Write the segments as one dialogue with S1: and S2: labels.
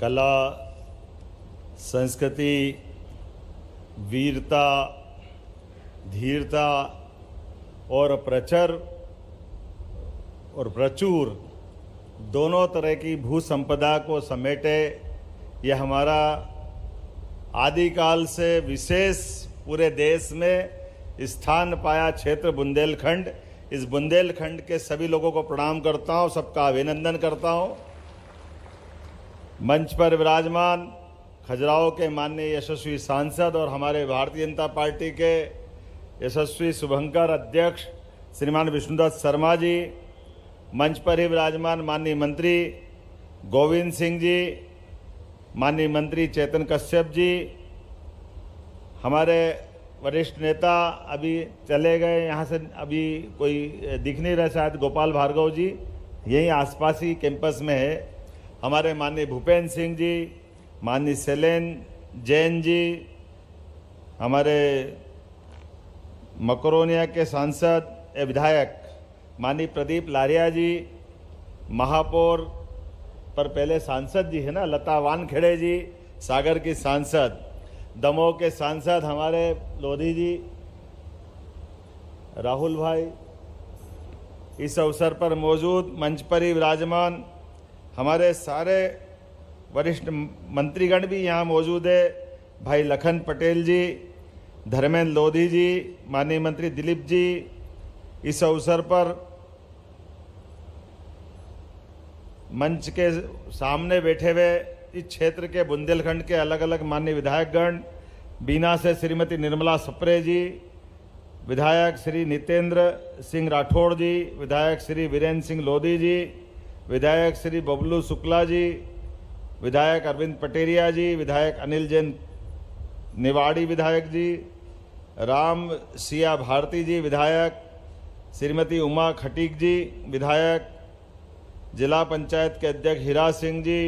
S1: कला, संस्कृति, वीरता, धीरता और प्रचुर दोनों तरह की भू संपदा को समेटे यह हमारा आदिकाल से विशेष पूरे देश में स्थान पाया क्षेत्र बुंदेलखंड। इस बुंदेलखंड के सभी लोगों को प्रणाम करता हूँ, सबका अभिनंदन करता हूँ। मंच पर विराजमान खजुराहो के माननीय यशस्वी सांसद और हमारे भारतीय जनता पार्टी के यशस्वी शुभंकर अध्यक्ष श्रीमान विष्णुदत्त शर्मा जी, मंच पर ही विराजमान माननीय मंत्री गोविंद सिंह जी, माननीय मंत्री चेतन कश्यप जी, हमारे वरिष्ठ नेता अभी चले गए, यहाँ से अभी कोई दिख नहीं रहा, शायद गोपाल भार्गव जी यहीं आसपास ही कैंपस में है, हमारे माननीय भूपेंद्र सिंह जी, माननीय शैलेन जैन जी, हमारे मकरोनिया के सांसद विधायक माननीय प्रदीप लारिया जी, महापौर पर पहले सांसद जी है ना लता वानखेड़े जी, सागर की सांसद, दमोह के सांसद हमारे लोधी जी, राहुल भाई, इस अवसर पर मौजूद मंच पर ही विराजमान हमारे सारे वरिष्ठ मंत्रीगण भी यहाँ मौजूद है, भाई लखन पटेल जी, धर्मेंद्र लोधी जी, माननीय मंत्री दिलीप जी, इस अवसर पर मंच के सामने बैठे हुए इस क्षेत्र के बुंदेलखंड के अलग अलग माननीय विधायकगण, बीना से श्रीमती निर्मला सप्रे जी, विधायक श्री नितेंद्र सिंह राठौड़ जी, विधायक श्री वीरेंद्र सिंह लोधी जी, विधायक श्री बबलू शुक्ला जी, विधायक अरविंद पटेरिया जी, विधायक अनिल जैन निवाड़ी विधायक जी, राम सिया भारती जी विधायक, श्रीमती उमा खटीक जी विधायक, जिला पंचायत के अध्यक्ष हीरा सिंह जी,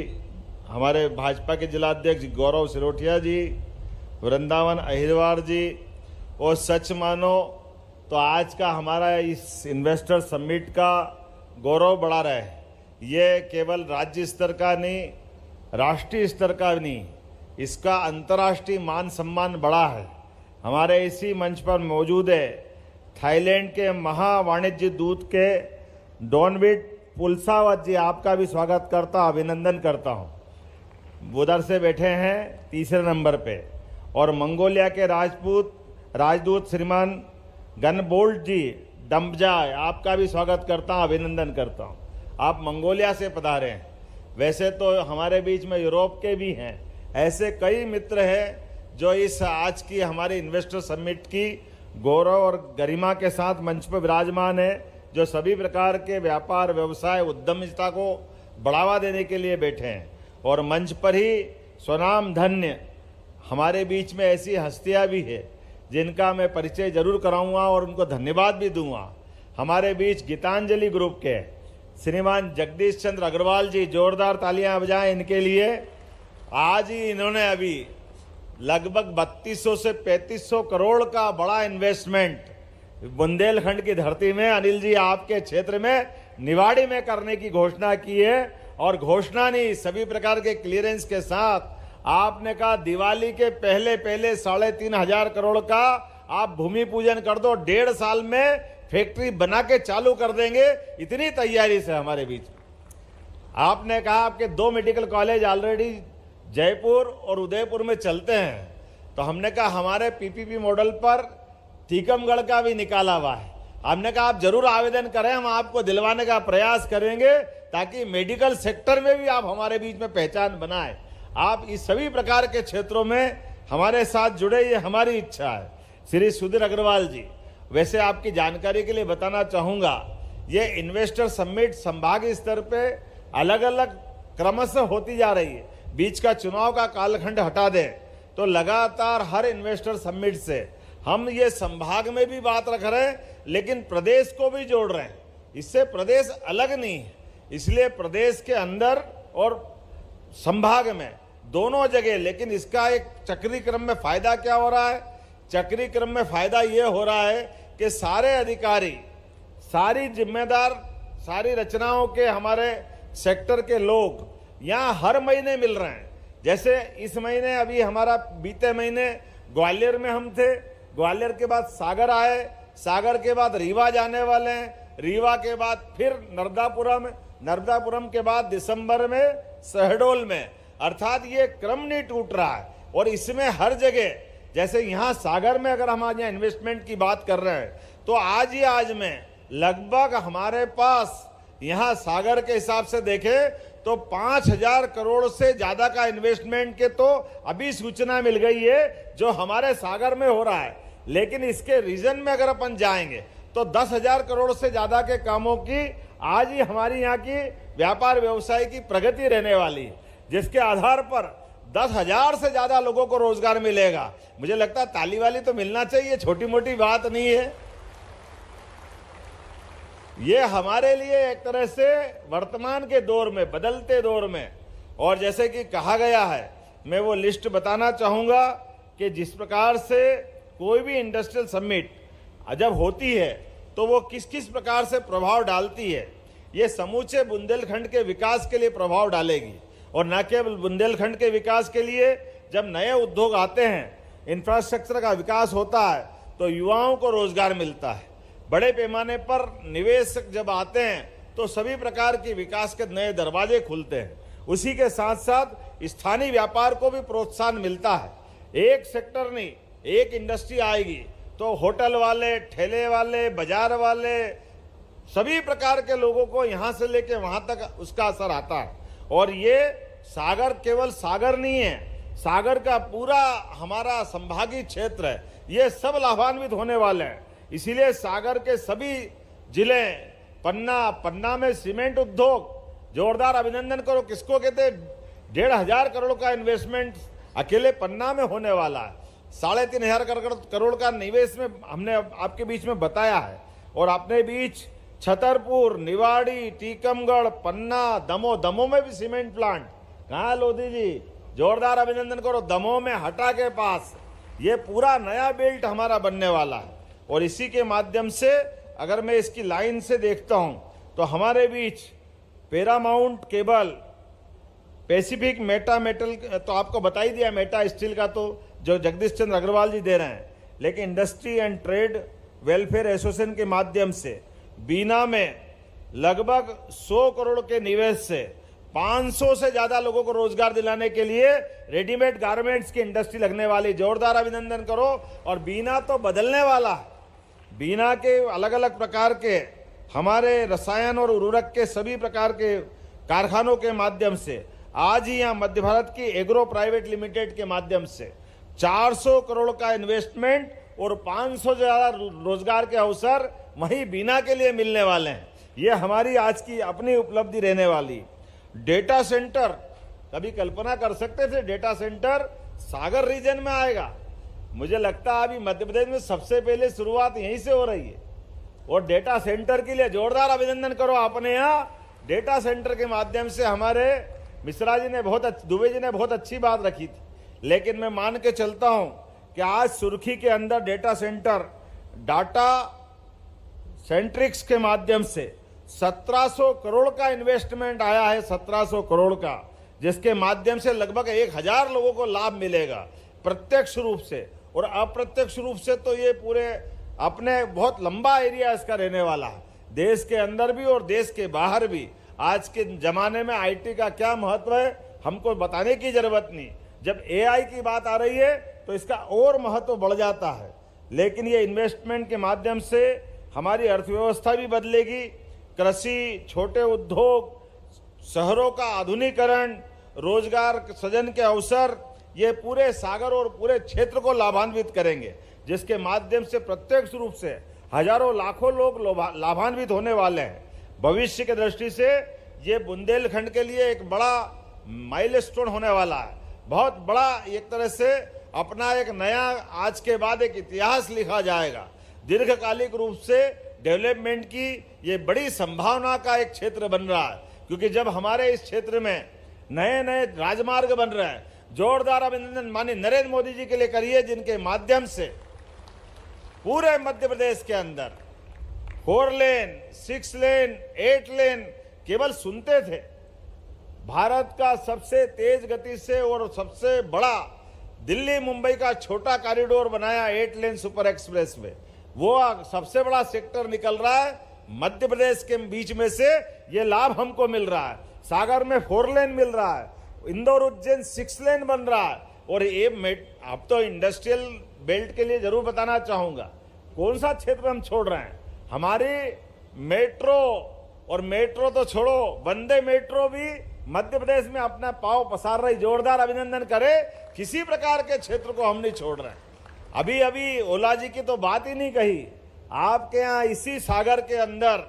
S1: हमारे भाजपा के जिला अध्यक्ष गौरव सिरोठिया जी, वृंदावन अहिरवार जी। और सच मानो तो आज का हमारा इस इन्वेस्टर समिट का गौरव बढ़ा रहा है। ये केवल राज्य स्तर का नहीं, राष्ट्रीय स्तर का नहीं, इसका अंतर्राष्ट्रीय मान सम्मान बढ़ा है। हमारे इसी मंच पर मौजूद है थाईलैंड के महावाणिज्य दूत के डॉनविट पुलसावत जी, आपका भी स्वागत करता हूँ, अभिनंदन करता हूँ। उधर से बैठे हैं तीसरे नंबर पे। और मंगोलिया के राजदूत श्रीमान गनबोल्ट जी डम्बजाय, आपका भी स्वागत करता हूँ, अभिनंदन करता हूँ। आप मंगोलिया से पधारे हैं। वैसे तो हमारे बीच में यूरोप के भी हैं, ऐसे कई मित्र हैं जो इस आज की हमारी इन्वेस्टर समिट की गौरव और गरिमा के साथ मंच पर विराजमान है, जो सभी प्रकार के व्यापार, व्यवसाय, उद्यमिता को बढ़ावा देने के लिए बैठे हैं। और मंच पर ही स्वनाम धन्य हमारे बीच में ऐसी हस्तियां भी है जिनका मैं परिचय जरूर कराऊंगा और उनको धन्यवाद भी दूंगा। हमारे बीच गीतांजलि ग्रुप के श्रीमान जगदीश चंद्र अग्रवाल जी, जोरदार तालियां बजाएं इनके लिए। आज ही इन्होंने अभी लगभग 3200 से 3500 करोड़ का बड़ा इन्वेस्टमेंट बुंदेलखंड की धरती में, अनिल जी आपके क्षेत्र में निवाड़ी में करने की घोषणा की है। और घोषणा नहीं, सभी प्रकार के क्लियरेंस के साथ आपने कहा दिवाली के पहले 3,500 करोड़ का आप भूमि पूजन कर दो, 1.5 साल में फैक्ट्री बना के चालू कर देंगे, इतनी तैयारी से हमारे बीच। आपने कहा आपके 2 मेडिकल कॉलेज ऑलरेडी जयपुर और उदयपुर में चलते हैं, तो हमने कहा हमारे पीपीपी मॉडल पर टीकमगढ़ का भी निकाला हुआ है। हमने कहा आप जरूर आवेदन करें, हम आपको दिलवाने का प्रयास करेंगे ताकि मेडिकल सेक्टर में भी आप हमारे बीच में पहचान बनाएं। आप इस सभी प्रकार के क्षेत्रों में हमारे साथ जुड़े, ये हमारी इच्छा है। श्री सुधीर अग्रवाल जी, वैसे आपकी जानकारी के लिए बताना चाहूँगा, ये इन्वेस्टर समिट संभागीय स्तर पे अलग अलग क्रमशः होती जा रही है। बीच का चुनाव का कालखंड हटा दें तो लगातार हर इन्वेस्टर समिट से हम ये संभाग में भी बात रख रहे हैं, लेकिन प्रदेश को भी जोड़ रहे हैं। इससे प्रदेश अलग नहीं है, इसलिए प्रदेश के अंदर और संभाग में दोनों जगह। लेकिन इसका एक चक्री क्रम में फायदा क्या हो रहा है? चक्री क्रम में फायदा ये हो रहा है कि सारे अधिकारी, सारी जिम्मेदार, सारी रचनाओं के हमारे सेक्टर के लोग यहाँ हर महीने मिल रहे हैं। जैसे इस महीने अभी हमारा बीते महीने ग्वालियर में हम थे, ग्वालियर के बाद सागर आए, सागर के बाद रीवा जाने वाले हैं, रीवा के बाद फिर नर्मदापुरम, नर्मदापुरम के बाद दिसंबर में शहडोल में। अर्थात ये क्रम नहीं टूट रहा है। और इसमें हर जगह, जैसे यहाँ सागर में अगर हम आज यहाँ इन्वेस्टमेंट की बात कर रहे हैं तो आज ही आज में लगभग हमारे पास यहाँ सागर के हिसाब से देखें तो 5,000 करोड़ से ज्यादा का इन्वेस्टमेंट के तो अभी सूचना मिल गई है जो हमारे सागर में हो रहा है। लेकिन इसके रीजन में अगर अपन जाएंगे तो 10,000 करोड़ से ज्यादा के कामों की आज ही हमारी यहाँ की व्यापार व्यवसाय की प्रगति रहने वाली है, जिसके आधार पर 10,000 से ज्यादा लोगों को रोजगार मिलेगा। मुझे लगता है ताली वाली तो मिलना चाहिए, छोटी मोटी बात नहीं है। ये हमारे लिए एक तरह से वर्तमान के दौर में, बदलते दौर में, और जैसे कि कहा गया है, मैं वो लिस्ट बताना चाहूंगा कि जिस प्रकार से कोई भी इंडस्ट्रियल समिट जब होती है तो वो किस किस प्रकार से प्रभाव डालती है, ये समूचे बुंदेलखंड के विकास के लिए प्रभाव डालेगी। और न केवल बुंदेलखंड के विकास के लिए, जब नए उद्योग आते हैं, इंफ्रास्ट्रक्चर का विकास होता है तो युवाओं को रोजगार मिलता है। बड़े पैमाने पर निवेशक जब आते हैं तो सभी प्रकार के विकास के नए दरवाजे खुलते हैं। उसी के साथ साथ स्थानीय व्यापार को भी प्रोत्साहन मिलता है। एक सेक्टर नहीं, एक इंडस्ट्री आएगी तो होटल वाले, ठेले वाले, बाजार वाले, सभी प्रकार के लोगों को यहाँ से लेके वहां तक उसका असर आता है। और ये सागर केवल सागर नहीं है, सागर का पूरा हमारा संभागीय क्षेत्र है, ये सब लाभान्वित होने वाले हैं। इसीलिए सागर के सभी जिले, पन्ना में सीमेंट उद्योग, जोरदार अभिनंदन करो। किसको कहते हैं? 1,500 करोड़ का इन्वेस्टमेंट अकेले पन्ना में होने वाला है। 3,500 करोड़ का निवेश में हमने आपके बीच में बताया है। और अपने बीच छतरपुर, निवाड़ी, टीकमगढ़, पन्ना, दमोह में भी सीमेंट प्लांट। कहाँ लोधी जी, जोरदार अभिनंदन करो। दमोह में हटा के पास ये पूरा नया बेल्ट हमारा बनने वाला है। और इसी के माध्यम से अगर मैं इसकी लाइन से देखता हूं तो हमारे बीच Paramount cable, Pacific meta metal, तो आपको बता ही दिया, मेटा स्टील का तो जो जगदीश चंद्र अग्रवाल जी दे रहे हैं। लेकिन industry and trade welfare association के माध्यम से बीना में लगभग 100 करोड़ के निवेश से 500 से ज्यादा लोगों को रोजगार दिलाने के लिए रेडीमेड गारमेंट्स की इंडस्ट्री लगने वाली। जोरदार अभिनंदन करो। और बीना तो बदलने वाला है। बीना के अलग अलग प्रकार के हमारे रसायन और उर्वरक के सभी प्रकार के कारखानों के माध्यम से आज ही यहाँ मध्य भारत की एग्रो प्राइवेट लिमिटेड के माध्यम से 400 करोड़ का इन्वेस्टमेंट और 500 से ज्यादा रोजगार के अवसर वहीं बीना के लिए मिलने वाले हैं। ये हमारी आज की अपनी उपलब्धि रहने वाली। डेटा सेंटर, कभी कल्पना कर सकते थे डेटा सेंटर सागर रीजन में आएगा? मुझे लगता है अभी मध्य प्रदेश में सबसे पहले शुरुआत यहीं से हो रही है। और डेटा सेंटर के लिए जोरदार अभिनंदन करो। अपने यहाँ डेटा सेंटर के माध्यम से हमारे मिश्रा जी ने दुबे जी ने बहुत अच्छी बात रखी थी। लेकिन मैं मान के चलता हूं कि आज सुर्खी के अंदर डेटा सेंटर, डाटा सेंट्रिक्स के माध्यम से 1700 करोड़ का इन्वेस्टमेंट आया है, 1700 करोड़ का, जिसके माध्यम से लगभग 1,000 लोगों को लाभ मिलेगा प्रत्यक्ष रूप से। और अप्रत्यक्ष रूप से तो ये पूरे अपने बहुत लंबा एरिया इसका रहने वाला है, देश के अंदर भी और देश के बाहर भी। आज के जमाने में आईटी का क्या महत्व है हमको बताने की जरूरत नहीं। जब एआई की बात आ रही है तो इसका और महत्व बढ़ जाता है। लेकिन ये इन्वेस्टमेंट के माध्यम से हमारी अर्थव्यवस्था भी बदलेगी। कृषि, छोटे उद्योग, शहरों का आधुनिकीकरण, रोजगार सृजन के अवसर, ये पूरे सागर और पूरे क्षेत्र को लाभान्वित करेंगे, जिसके माध्यम से प्रत्यक्ष रूप से हजारों लाखों लोग लाभान्वित होने वाले हैं। भविष्य की दृष्टि से ये बुंदेलखंड के लिए एक बड़ा माइलस्टोन होने वाला है। बहुत बड़ा एक तरह से अपना एक नया आज के बाद एक इतिहास लिखा जाएगा। दीर्घकालिक रूप से डेवलपमेंट की ये बड़ी संभावना का एक क्षेत्र बन रहा है। क्योंकि जब हमारे इस क्षेत्र में नए नए राजमार्ग बन रहे हैं, जोरदार अभिनंदन माननीय नरेंद्र मोदी जी के लिए करिए, जिनके माध्यम से पूरे मध्य प्रदेश के अंदर 4 लेन, 6 लेन, 8 लेन केवल सुनते थे, भारत का सबसे तेज गति से और सबसे बड़ा दिल्ली मुंबई का छोटा कॉरिडोर बनाया 8 लेन सुपर एक्सप्रेस वे, वो सबसे बड़ा सेक्टर निकल रहा है मध्य प्रदेश के बीच में से, ये लाभ हमको मिल रहा है। सागर में 4 लेन मिल रहा है, इंदौर उज्जैन 6 लेन बन रहा है। और ये अब तो इंडस्ट्रियल बेल्ट के लिए जरूर बताना चाहूंगा, कौन सा क्षेत्र हम छोड़ रहे हैं। हमारी मेट्रो, और मेट्रो तो छोड़ो, वंदे मेट्रो भी मध्य प्रदेश में अपना पांव पसार रही, जोरदार अभिनंदन करे। किसी प्रकार के क्षेत्र को हम नहीं छोड़ रहे हैं। अभी अभी ओला जी की तो बात ही नहीं कही, आपके यहाँ इसी सागर के अंदर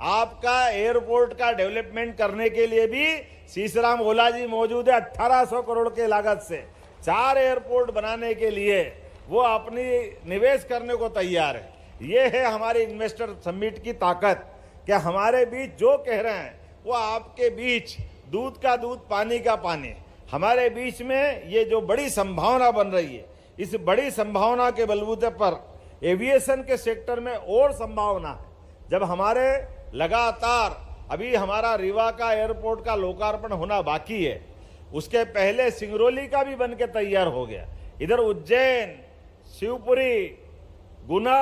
S1: आपका एयरपोर्ट का डेवलपमेंट करने के लिए भी शीशराम ओला जी मौजूद है। 1800 करोड़ के लागत से 4 एयरपोर्ट बनाने के लिए वो अपनी निवेश करने को तैयार है। ये है हमारे इन्वेस्टर समिट की ताकत, कि हमारे बीच जो कह रहे हैं वो आपके बीच दूध का दूध पानी का पानी। हमारे बीच में ये जो बड़ी संभावना बन रही है, इस बड़ी संभावना के बलबूते पर एविएशन के सेक्टर में और संभावना है। जब हमारे लगातार अभी हमारा रीवा का एयरपोर्ट का लोकार्पण होना बाकी है, उसके पहले सिंगरौली का भी बन के तैयार हो गया। इधर उज्जैन, शिवपुरी, गुना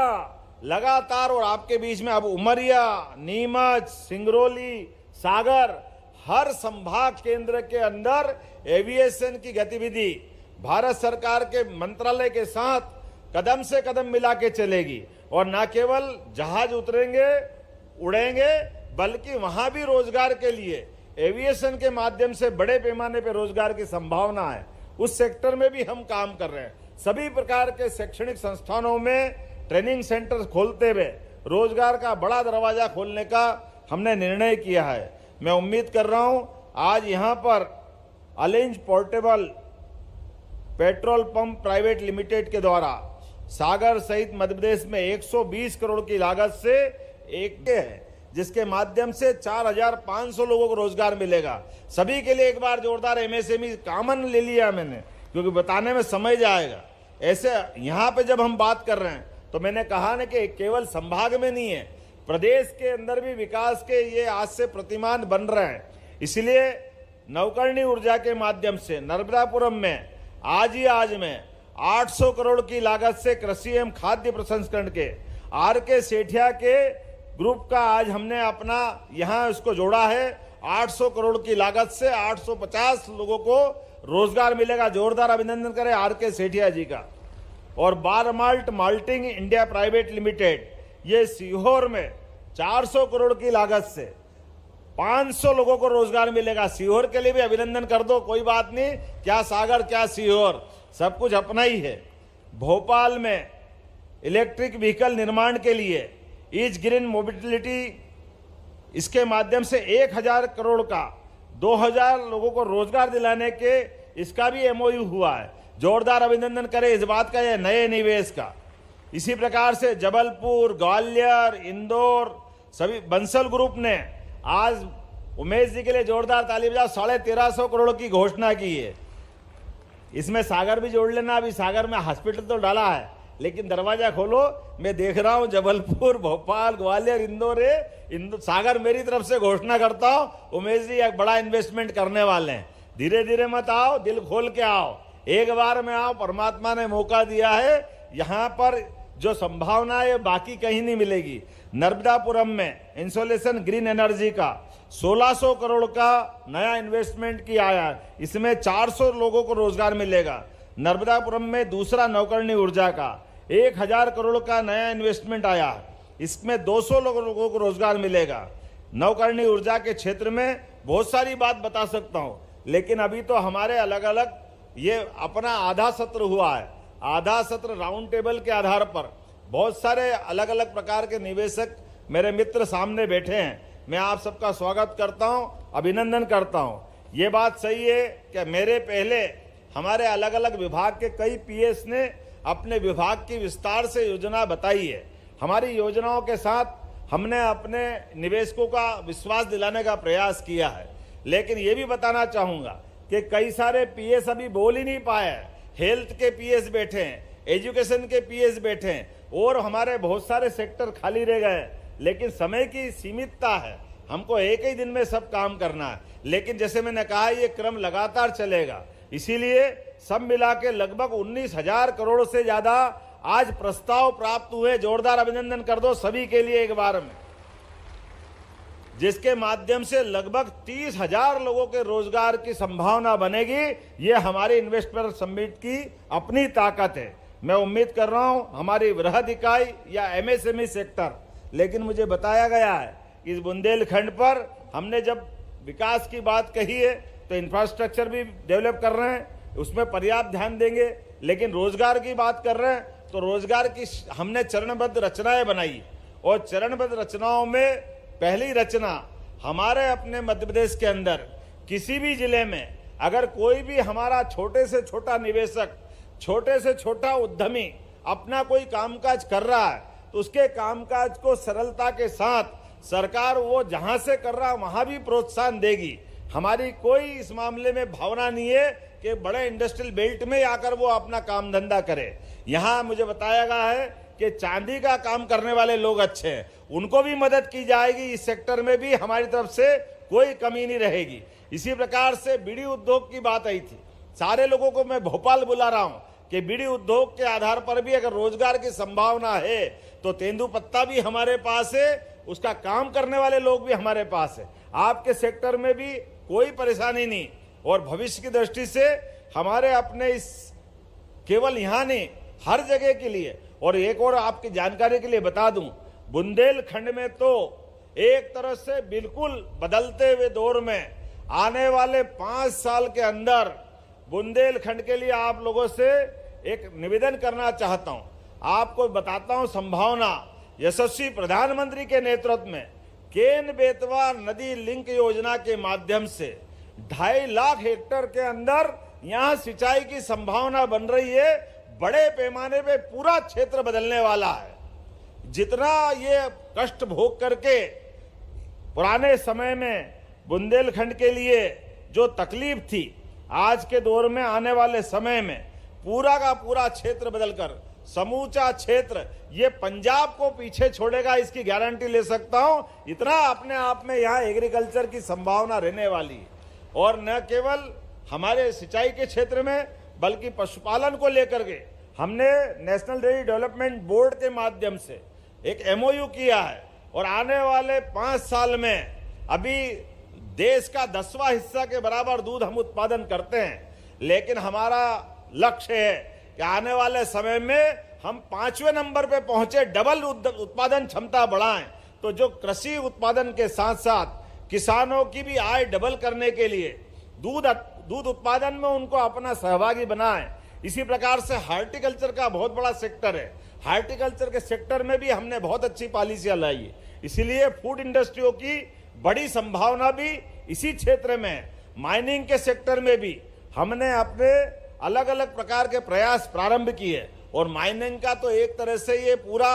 S1: लगातार, और आपके बीच में अब उमरिया, नीमच, सिंगरौली, सागर, हर संभाग केंद्र के अंदर एविएशन की गतिविधि भारत सरकार के मंत्रालय के साथ कदम से कदम मिला के चलेगी। और न केवल जहाज उतरेंगे उड़ेंगे, बल्कि वहां भी रोजगार के लिए एविएशन के माध्यम से बड़े पैमाने पर रोजगार की संभावना है। उस सेक्टर में भी हम काम कर रहे हैं। सभी प्रकार के शैक्षणिक संस्थानों में ट्रेनिंग सेंटर खोलते हुए रोजगार का बड़ा दरवाजा खोलने का हमने निर्णय किया है। मैं उम्मीद कर रहा हूं आज यहां पर अलेंज portable petrol pump private limited के द्वारा सागर सहित मध्य प्रदेश में 120 करोड़ की लागत से एक है, जिसके माध्यम से 4500 लोगों को रोजगार मिलेगा। सभी के लिए एक बार जोरदार एमएसएमई कॉमन ले लिया मैंने, क्योंकि बताने में समय जाएगा। ऐसे यहाँ पे जब हम बात कर रहे हैं तो मैंने कहा ना कि केवल संभाग में नहीं है, प्रदेश के अंदर भी विकास के ये आज से प्रतिमान बन रहे हैं। इसलिए नवकरणीय ऊर्जा के माध्यम से नर्मदापुरम में आज में 800 करोड़ की लागत से कृषि एवं खाद्य प्रसंस्करण के आर.के. सेठिया के ग्रुप का आज हमने अपना यहाँ उसको जोड़ा है। 800 करोड़ की लागत से 850 लोगों को रोजगार मिलेगा। जोरदार अभिनंदन करें आर.के. सेठिया जी का। और Barmalt malting India private limited, ये सीहोर में 400 करोड़ की लागत से 500 लोगों को रोजगार मिलेगा। सीहोर के लिए भी अभिनंदन कर दो, कोई बात नहीं, क्या सागर क्या सीहोर, सब कुछ अपना ही है। भोपाल में इलेक्ट्रिक व्हीकल निर्माण के लिए ईज ग्रीन मोबिलिटी, इसके माध्यम से 1000 करोड़ का 2000 लोगों को रोजगार दिलाने के इसका भी एमओयू हुआ है। जोरदार अभिनंदन करें इस बात का, ये नए निवेश का। इसी प्रकार से जबलपुर, ग्वालियर, इंदौर, सभी बंसल ग्रुप ने आज उमेश जी के लिए जोरदार ताली बजाओ, 1350 करोड़ की घोषणा की है। इसमें सागर भी जोड़ लेना। अभी सागर में हॉस्पिटल तो डाला है, लेकिन दरवाजा खोलो, मैं देख रहा हूं जबलपुर, भोपाल, ग्वालियर, इंदौर सागर मेरी तरफ से घोषणा करता हूं। उमेश जी एक बड़ा इन्वेस्टमेंट करने वाले हैं। धीरे धीरे मत आओ, दिल खोल के आओ, एक बार में आओ। परमात्मा ने मौका दिया है, यहां पर जो संभावना है बाकी कहीं नहीं मिलेगी। नर्मदापुरम में इंसोलेशन ग्रीन एनर्जी का 1600 करोड़ का नया इन्वेस्टमेंट किया आया, इसमें 400 लोगों को रोजगार मिलेगा। नर्मदापुरम में दूसरा नवकरणीय ऊर्जा का 1000 करोड़ का नया इन्वेस्टमेंट आया, इसमें 200 लोगों को रोजगार मिलेगा। नवकरणीय ऊर्जा के क्षेत्र में बहुत सारी बात बता सकता हूं, लेकिन अभी तो हमारे अलग अलग ये अपना आधा सत्र हुआ है। आधा सत्र राउंड टेबल के आधार पर बहुत सारे अलग अलग प्रकार के निवेशक मेरे मित्र सामने बैठे हैं। मैं आप सबका स्वागत करता हूं, अभिनंदन करता हूं। ये बात सही है कि मेरे पहले हमारे अलग अलग विभाग के कई पीएस ने अपने विभाग की विस्तार से योजना बताई है। हमारी योजनाओं के साथ हमने अपने निवेशकों का विश्वास दिलाने का प्रयास किया है। लेकिन ये भी बताना चाहूंगा कि कई सारे पीएस अभी बोल ही नहीं पाए। हेल्थ के पीएस बैठे हैं, एजुकेशन के पीएस बैठे हैं, और हमारे बहुत सारे सेक्टर खाली रह गए। लेकिन समय की सीमितता है, हमको एक ही दिन में सब काम करना है, लेकिन जैसे मैंने कहा ये क्रम लगातार चलेगा। इसीलिए सब मिला के लगभग 19,000 करोड़ से ज्यादा आज प्रस्ताव प्राप्त हुए। जोरदार अभिनंदन कर दो सभी के लिए एक बार में, जिसके माध्यम से लगभग 30,000 लोगों के रोजगार की संभावना बनेगी। ये हमारी इन्वेस्टर समिट की अपनी ताकत है। मैं उम्मीद कर रहा हूं हमारी वृहद इकाई या एमएसएमई सेक्टर, लेकिन मुझे बताया गया है कि इस बुंदेलखंड पर हमने जब विकास की बात कही है तो इंफ्रास्ट्रक्चर भी डेवलप कर रहे हैं, उसमें पर्याप्त ध्यान देंगे। लेकिन रोजगार की बात कर रहे हैं तो रोजगार की हमने चरणबद्ध रचनाएं बनाई, और चरणबद्ध रचनाओं में पहली रचना हमारे अपने मध्य प्रदेश के अंदर किसी भी जिले में अगर कोई भी हमारा छोटे से छोटा निवेशक, छोटे से छोटा उद्यमी अपना कोई कामकाज कर रहा है तो उसके कामकाज को सरलता के साथ सरकार वो जहां से कर रहा है वहां भी प्रोत्साहन देगी। हमारी कोई इस मामले में भावना नहीं है कि बड़े इंडस्ट्रियल बेल्ट में आकर वो अपना काम धंधा करे। यहां मुझे बताया गया है कि चांदी का काम करने वाले लोग अच्छे हैं, उनको भी मदद की जाएगी। इस सेक्टर में भी हमारी तरफ से कोई कमी नहीं रहेगी। इसी प्रकार से बीड़ी उद्योग की बात आई थी। सारे लोगों को मैं भोपाल बुला रहा हूं कि बीड़ी उद्योग के आधार पर भी अगर रोजगार की संभावना है तो तेंदुपत्ता भी हमारे पास है, उसका काम करने वाले लोग भी हमारे पास है। आपके सेक्टर में भी कोई परेशानी नहीं, और भविष्य की दृष्टि से हमारे अपने इस केवल यहां नहीं हर जगह के लिए। और एक और आपकी जानकारी के लिए बता दूं, बुंदेलखंड में तो एक तरह से बिल्कुल बदलते हुए दौर में आने वाले 5 साल के अंदर बुंदेलखंड के लिए आप लोगों से एक निवेदन करना चाहता हूं। आपको बताता हूं संभावना। यशस्वी प्रधानमंत्री के नेतृत्व में केन बेतवा नदी लिंक योजना के माध्यम से 2.5 लाख हेक्टेयर के अंदर यहां सिंचाई की संभावना बन रही है। बड़े पैमाने पे पूरा क्षेत्र बदलने वाला है। जितना ये कष्ट भोग करके पुराने समय में बुंदेलखंड के लिए जो तकलीफ थी, आज के दौर में आने वाले समय में पूरा का पूरा क्षेत्र बदलकर समूचा क्षेत्र ये पंजाब को पीछे छोड़ेगा, इसकी गारंटी ले सकता हूं। इतना अपने आप में यहाँ एग्रीकल्चर की संभावना रहने वाली है। और न केवल हमारे सिंचाई के क्षेत्र में बल्कि पशुपालन को लेकर के हमने नेशनल डेयरी डेवलपमेंट बोर्ड के माध्यम से एक एमओयू किया है, और आने वाले 5 साल में अभी देश का 10वां हिस्सा के बराबर दूध हम उत्पादन करते हैं, लेकिन हमारा लक्ष्य है कि आने वाले समय में हम 5वें नंबर पे पहुंचे, डबल उत्पादन क्षमता बढ़ाएं। तो जो कृषि उत्पादन के साथ साथ किसानों की भी आय डबल करने के लिए दूध उत्पादन में उनको अपना सहभागी बनाएं। इसी प्रकार से हार्टिकल्चर का बहुत बड़ा सेक्टर है। हार्टिकल्चर के सेक्टर में भी हमने बहुत अच्छी पॉलिसियां लाई है। इसीलिए फूड इंडस्ट्रियों की बड़ी संभावना भी इसी क्षेत्र में है। माइनिंग के सेक्टर में भी हमने अपने अलग अलग प्रकार के प्रयास प्रारंभ किए, और माइनिंग का तो एक तरह से ये पूरा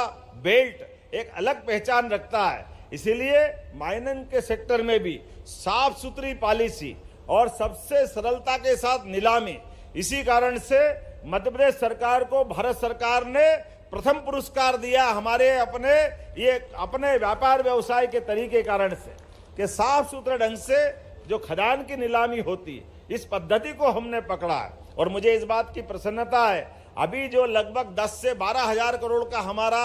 S1: बेल्ट एक अलग पहचान रखता है। इसीलिए माइनिंग के सेक्टर में भी साफ सुथरी पॉलिसी और सबसे सरलता के साथ नीलामी। इसी कारण से मध्य प्रदेश सरकार को भारत सरकार ने प्रथम पुरस्कार दिया हमारे अपने व्यापार व्यवसाय के तरीके कारण से, कि साफ सुथरे ढंग से जो खदान की नीलामी होती है, इस पद्धति को हमने पकड़ा है। और मुझे इस बात की प्रसन्नता है, अभी जो लगभग 10 से 12 हजार करोड़ का हमारा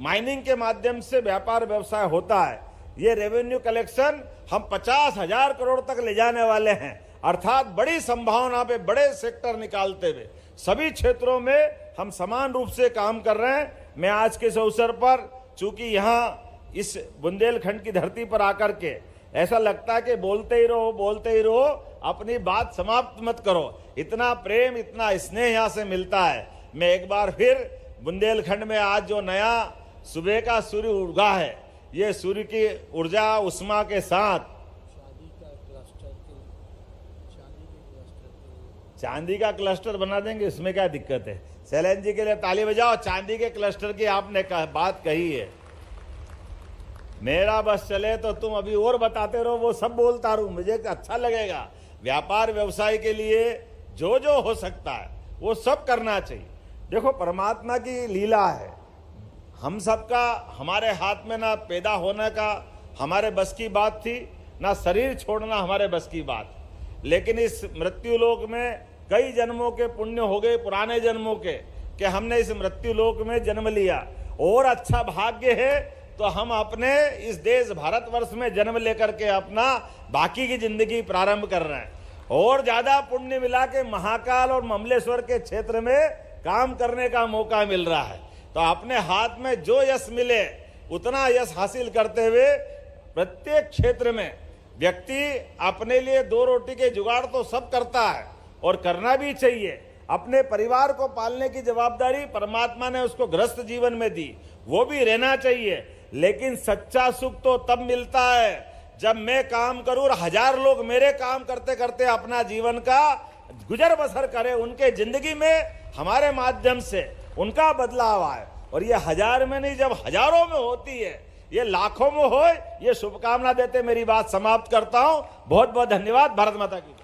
S1: माइनिंग के माध्यम से व्यापार व्यवसाय होता है, ये रेवेन्यू कलेक्शन हम 50,000 करोड़ तक ले जाने वाले हैं। अर्थात बड़ी संभावना पे बड़े सेक्टर निकालते हुए सभी क्षेत्रों में हम समान रूप से काम कर रहे हैं। मैं आज के इस अवसर पर, चूंकि यहाँ इस बुंदेलखंड की धरती पर आकर के ऐसा लगता है कि बोलते ही रहो, अपनी बात समाप्त मत करो। इतना प्रेम, इतना स्नेह यहाँ से मिलता है। मैं एक बार फिर बुंदेलखंड में आज जो नया सुबह का सूर्य उगा है, ये सूर्य की ऊर्जा उष्मा के साथ चांदी का क्लस्टर बना देंगे, इसमें क्या दिक्कत है। शैलेंद्र जी के लिए ताली बजाओ। चांदी के क्लस्टर की आपने बात कही है, मेरा बस चले तो तुम अभी और बताते रहो, वो सब बोलता रहूं, मुझे अच्छा लगेगा। व्यापार व्यवसाय के लिए जो जो हो सकता है वो सब करना चाहिए। देखो, परमात्मा की लीला है, हम सबका हमारे हाथ में ना पैदा होने का हमारे बस की बात थी, ना शरीर छोड़ना हमारे बस की बात। लेकिन इस मृत्यु लोक में कई जन्मों के पुण्य हो गए, पुराने जन्मों के, कि हमने इस मृत्यु लोक में जन्म लिया। और अच्छा भाग्य है तो हम अपने इस देश भारतवर्ष में जन्म लेकर के अपना बाकी की जिंदगी प्रारंभ कर रहे हैं। और ज्यादा पुण्य मिला के महाकाल और ममलेश्वर के क्षेत्र में काम करने का मौका मिल रहा है। तो अपने हाथ में जो यश मिले उतना यश हासिल करते हुए प्रत्येक क्षेत्र में व्यक्ति अपने लिए दो रोटी के जुगाड़ तो सब करता है और करना भी चाहिए। अपने परिवार को पालने की जवाबदारी परमात्मा ने उसको गृहस्थ जीवन में दी, वो भी रहना चाहिए। लेकिन सच्चा सुख तो तब मिलता है जब मैं काम करूं और 1000 लोग मेरे काम करते करते अपना जीवन का गुजर बसर करें, उनके जिंदगी में हमारे माध्यम से उनका बदलाव आए। और ये 1000 में नहीं, जब हजारों में होती है, ये लाखों में हो, ये शुभकामना देते मेरी बात समाप्त करता हूं। बहुत बहुत धन्यवाद। भारत माता की।